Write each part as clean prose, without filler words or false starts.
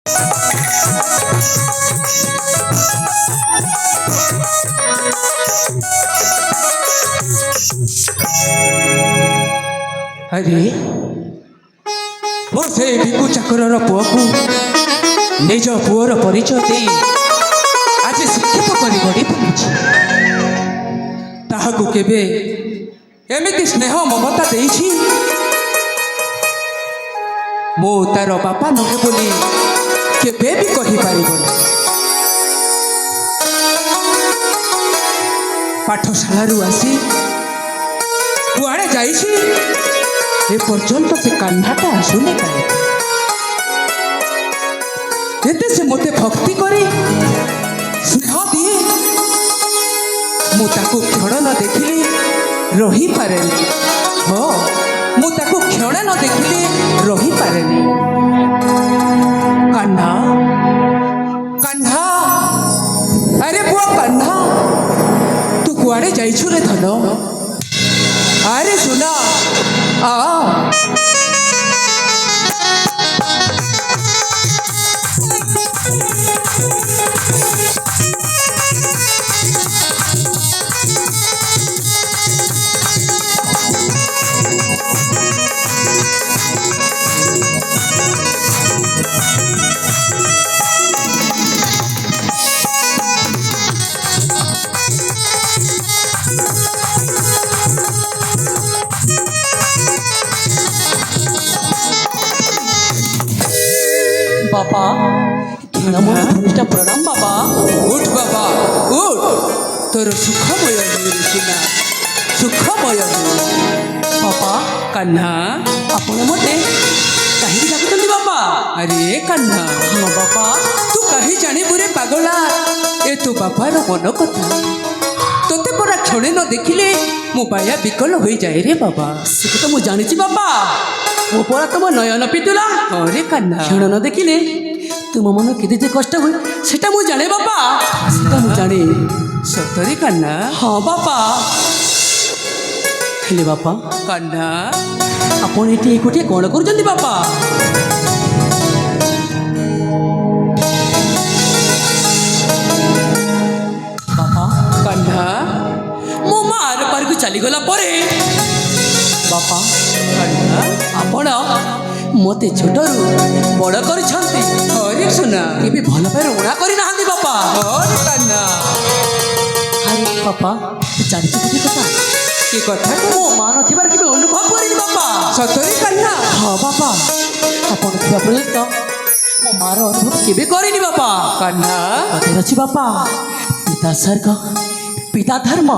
अरे मोर से भिकु चाकर पुआ को निज पुअर परिचय दे आज शिक्षित कर गढ़ी पड़ुछि ताहाकु केबे एमिति स्नेह ममता देछि मो तार बापा नहे बोली केबे भी कहि पारिबनि पाठशाला आसी कुआड़े जाइछि ए पर्यंत से कान्हाटा आसुनी एते से मते भक्ति करी स्नेह दिए मु ताको क्षण न देखिले रही पारेनी हाँ मु ताको क्षण न देखिले रही पारेनी कान्हा कान्हा अरे बुआ कान्हा तू कुआड़े जाइछु रे धन अरे सुना आ बाबा घृणा प्रणाम बाबा उठ बाबा उठ तोर सुखमय सिना सुखमय बाबा कान्हा आपण मते कहीं डाकुଛନ୍ତି बाबा अरे कान्हा हाँ बाबा तू कहीं जानिबु रे पागला ए तो बापार मन कथा तोते परा क्षणे न देखिले मो बाया विकल हो जाए रे बाबा से तो मु जानिछि बाबा मो परा तुम नयन पितुला अरे कान्हा क्षण न देखिले तुम मन केते जे कष्ट हुए सेटा मु जाने बाबा सेटा मु जाने सतरे कान्हा हाँ बाबा हेले बापा कान्हा आपण एटी एकोटी कोन करूଛନ୍ତି बापा बापा कान्हा मो मार पार को चली गला परे बापा कान्हा आपण मते छोटरू बड़ करछंती अरे सुना केबे भल पाए उणा करी नाहंती बापा अरे कान्हा अरे बापा जानिछु गोटे कथा की कथा मो मा नथिबार केबे अनुभव करिनी बापा सतरे कान्हा हाँ बापा आपण थिबा पर्यंत मो मार अनुभव केबे करिनी बापा कान्हा कथे अछि बापा पिता स्वर्ग पिता धर्म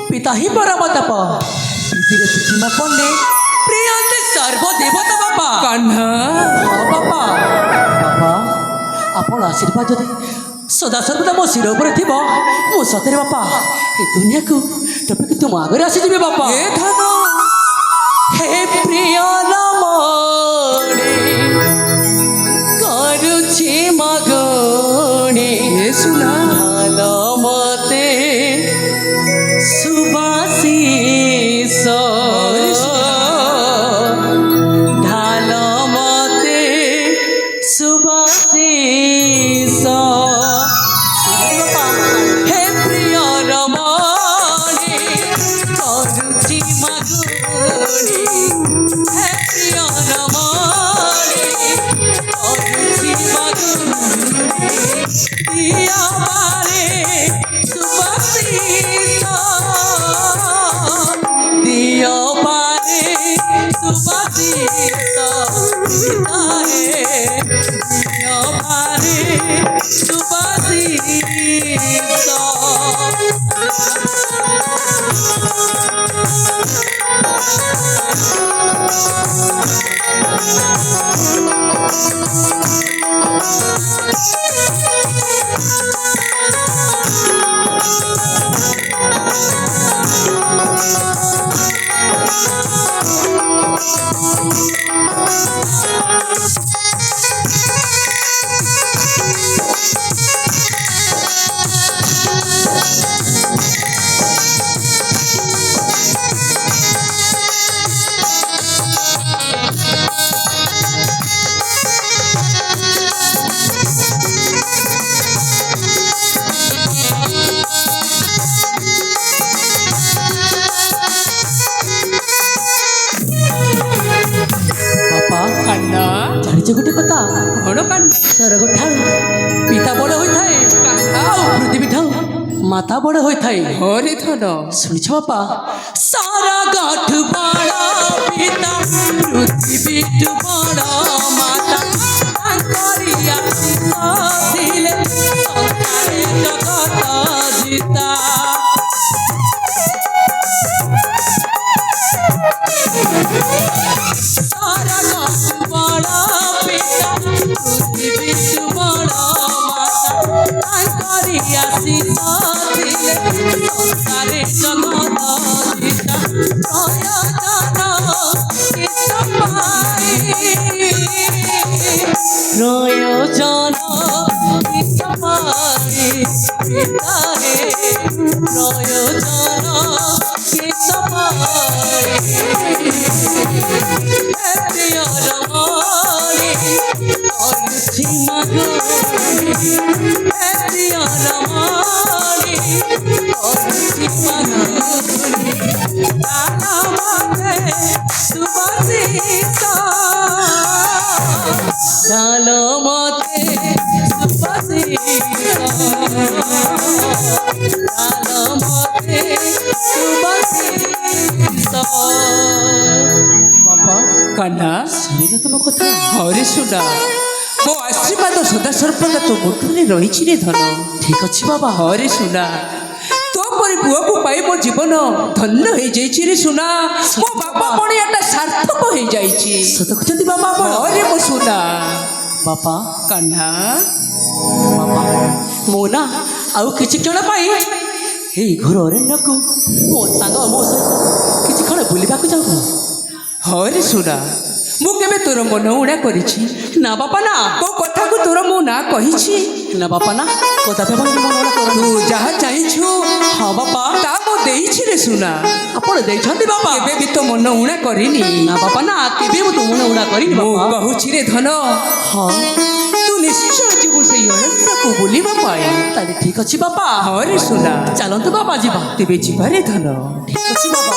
पिता ही परम तप पृथ्वीरे पृथ्वी पड़े प्रियंते सर्वदेवता बापा कान्हा हाँ बापा बापा आपण आशीर्वाद जदि सदा सर्वदा मो शिर उपर थी मो सतरे बापा ए दुनिया को टपिक तुम आगे आसीजे बापा ए धन हे प्रिय नमणे करुछि मगणे ए सुना ढाल मते सुबासीस ढाल मते सुबासीस हे प्रिय रमणे करुछि मगणे हे प्रिय रमणे करुछि मगणे दिया बारे सुबासीस दिया बारे सुबासीस दिया बारे सुबासीस ସ୍ୱର୍ଗ ଠାରୁ ପିତା ବଡ଼ ହୋଇଥାଏ ଆଉ ପୃଥିବୀ ଠାରୁ ମାତା ବଡ଼ ହୋଇଥାଏ। ହରେ ଧନ ଶୁଣିଛ ବାପା ସ୍ୱର୍ଗଠୁ ବଡ଼ ପିତା ପୃଥିବୀଠୁ ବଡ଼ ମାତା ତାଙ୍କରି ଆଶୀଷ ଥିଲେ ସଂସାରେ ଜଗତ ଜିତା। ସ୍ୱର୍ଗଠୁ ବଡ଼ ପିତା ପୃଥିବୀଠୁ ବଡ଼ ମାତା ତାଙ୍କରି ଆଶୀଷ ଥିଲେ ସଂସାରେ ଜଗତ ଜିତା। প্রয়োজন কিস পাই পিতা হে প্রয়োজন কিস পাই প্রিয় রমণী করছি মাগনি প্রিয় রমণী করছি মাগনি মতে সুবাসিত ডালো মতে সুবাসিত ডালো মতে সুবাসিত। বাবা কাহ୍ନା ଶୁଣିଲ ତମ କଥା? ହରେ ଶୁଣା ମୋ ଆଶୀର୍ବାଦ ସଦା ସର୍ବଦା ତୋ ମୁଠରେ ରହିଛି ରେ ଧନ। ଠିକ ଅଛି ବାବା। ହରେ ଶୁଣା ତୋ ପରି ପୁଅକୁ ପାଇ ମୋ ଜୀବନ ଧନ୍ୟ ହେଇଯାଇଛି ରେ ଶୁଣା। ମୋ ବାପା ପଣିଆଟା ସାର୍ଥକ ହେଇଯାଇଛି। ସତ କହୁଛନ୍ତି ବାବା ଆପଣ? ହରେ ମୋ ଶୁଣା ବାପା କାହ୍ନା ବାପା ମୁଁ ନା ଆଉ କିଛି କ୍ଷଣ ପାଇଁ ଏଇ ଘର ଅରଣ୍ୟକୁ ମୋ ସାଙ୍ଗ ମୋ ସହିତ କିଛି କ୍ଷଣ ବୁଲିବାକୁ ଯାଉ। ହରେ ଶୁଣା ମୁଁ କେବେ ତୋର ମନ ଉଣା କରିଛି? ନା ବାପା ନା। ତୋ କଥାକୁ ତୋର ମୁଁ ନା କହିଛି? ନା ବାପା ନା କଥା ମନ କରନ୍ତୁ। ତୁ ଯାହା ଚାହିଁଛୁ ହଁ ବାପା ତା ମୁଁ ଦେଇଛି ରେ ଶୁଣା। ଆପଣ ଦେଇଛନ୍ତି ବାପା? କେବେ ବି ତୋ ମନ ଉଣା କରିନି। ନା ବାପା ନା କେବେ ମୁଁ ତୁମ ଉଡ଼ା କରିନି ମୁଁ ବାପା। କହୁଛି ରେ ଧନ ହଁ ତୁ ନିଶ୍ଚୟ ଯିବୁ ସେଇ ଅରଣ୍ୟକୁ ବୁଲିବା ପାଇଁ। ତାହେଲେ ଠିକ ଅଛି ବାପା। ହରେ ଶୁଣା ଚାଲନ୍ତୁ ବାପା ଯିବା। ତେବେ ଯିବାରେ ଧନ। ଠିକ ଅଛି ବାପା।